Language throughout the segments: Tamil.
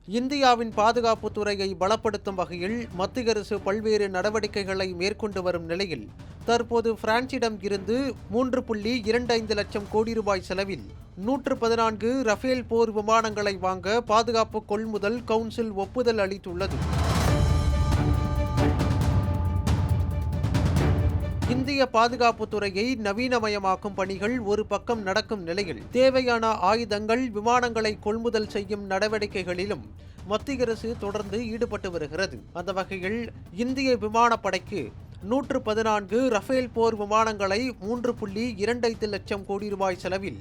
இந்தியாவின் பாதுகாப்பு துறையை பலப்படுத்தும் வகையில் மத்திய அரசு பல்வேறு நடவடிக்கைகளை மேற்கொண்டு வரும் நிலையில் தற்போது பிரான்சிடம் இருந்து 3.25 லட்சம் கோடி ரூபாய் செலவில் 114 ரஃபேல் போர் விமானங்களை வாங்க பாதுகாப்பு கொள்முதல் கவுன்சில் ஒப்புதல் அளித்துள்ளது. இந்திய பாதுகாப்பு துறையை நவீனமயமாக்கும் பணிகள் ஒரு பக்கம் நடக்கும் நிலையில் தேவையான ஆயுதங்கள், விமானங்களை கொள்முதல் செய்யும் நடவடிக்கைகளிலும் மத்திய அரசு தொடர்ந்து ஈடுபட்டு வருகிறது. அந்த வகையில் இந்திய விமானப்படைக்கு 114 ரஃபேல் போர் விமானங்களை 3.25 லட்சம் கோடி ரூபாய் செலவில்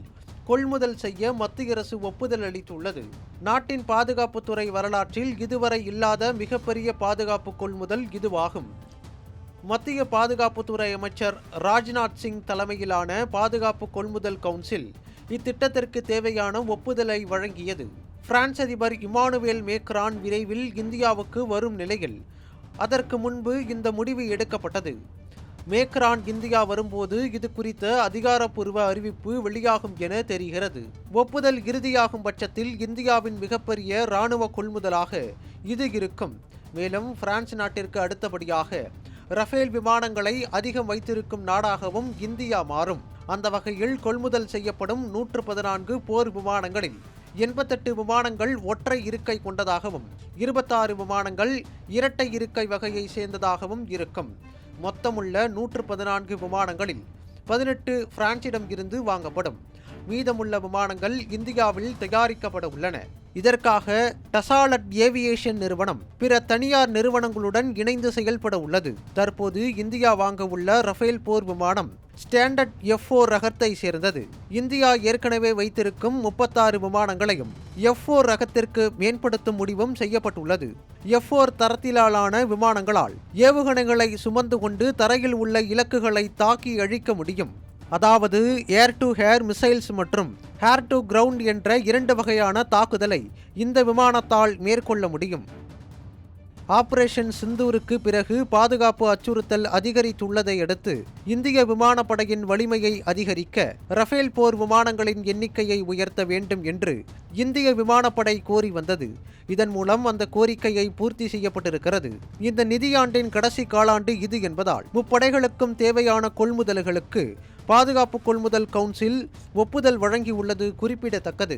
கொள்முதல் செய்ய மத்திய அரசு ஒப்புதல் அளித்துள்ளது. நாட்டின் பாதுகாப்புத்துறை வரலாற்றில் இதுவரை இல்லாத மிகப்பெரிய பாதுகாப்பு கொள்முதல் இதுவாகும். மத்திய பாதுகாப்புத்துறை அமைச்சர் ராஜ்நாத் சிங் தலைமையிலான பாதுகாப்பு கொள்முதல் கவுன்சில் இத்திட்டத்திற்கு தேவையான ஒப்புதலை வழங்கியது. பிரான்ஸ் அதிபர் இமானுவேல் மேக்ரான் விரைவில் இந்தியாவுக்கு வரும் நிலையில் அதற்கு முன்பு இந்த முடிவு எடுக்கப்பட்டது. மேக்ரான் இந்தியா வரும்போது இது குறித்த அதிகாரப்பூர்வ அறிவிப்பு வெளியாகும் என தெரிகிறது. ஒப்புதல் இறுதியாகும் பட்சத்தில் இந்தியாவின் மிகப்பெரிய இராணுவ கொள்முதலாக இது இருக்கும். மேலும் பிரான்ஸ் நாட்டிற்கு அடுத்தபடியாக ரஃபேல் விமானங்களை அதிகம் வைத்திருக்கும் நாடாகவும் இந்தியா மாறும். அந்த வகையில் கொள்முதல் செய்யப்படும் 114 போர் விமானங்களில் 88 விமானங்கள் ஒற்றை இருக்கை கொண்டதாகவும் 26 விமானங்கள் இரட்டை இருக்கை வகையை சேர்ந்ததாகவும் இருக்கும். மொத்தமுள்ள 114 விமானங்களில் 18 பிரான்சிடம் இருந்து வாங்கப்படும். மீதமுள்ள விமானங்கள் இந்தியாவில் தயாரிக்கப்பட உள்ளன. இதற்காக டசால்ட் ஏவியேஷன் நிறுவனம் பிற தனியார் நிறுவனங்களுடன் இணைந்து செயல்பட உள்ளது. தற்போது இந்தியா வாங்க உள்ள ரஃபேல் போர் விமானம் ஸ்டாண்டர்ட் F4 ரகத்தை சேர்ந்தது. இந்தியா ஏற்கனவே வைத்திருக்கும் 36 விமானங்களையும் F4 ரகத்திற்கு மேம்படுத்தும் முடிவும் செய்யப்பட்டுள்ளது. F4 தரத்திலான விமானங்களால் ஏவுகணைகளை சுமந்து கொண்டு தரையில் உள்ள இலக்குகளை தாக்கி அழிக்க முடியும். அதாவது ஏர் டு ஏர் மிசைல்ஸ் மற்றும் ஏர் டு கிரவுண்ட் என்ற 2 வகையான தாக்குதலை இந்த விமானத்தால் மேற்கொள்ள முடியும். ஆபரேஷன் சிந்தூருக்கு பிறகு பாதுகாப்பு அச்சுறுத்தல் அதிகரித்துள்ளதை அடுத்து இந்திய விமானப்படையின் வலிமையை அதிகரிக்க ரஃபேல் போர் விமானங்களின் எண்ணிக்கையை உயர்த்த வேண்டும் என்று இந்திய விமானப்படை கோரி வந்தது. இதன் மூலம் அந்த கோரிக்கையை பூர்த்தி செய்யப்பட்டிருக்கிறது. இந்த நிதியாண்டின் கடைசி காலாண்டு இது என்பதால் முப்படைகளுக்கும் தேவையான கொள்முதல்களுக்கு பாதுகாப்பு கொள்முதல் கவுன்சில் ஒப்புதல் வழங்கியுள்ளது குறிப்பிடத்தக்கது.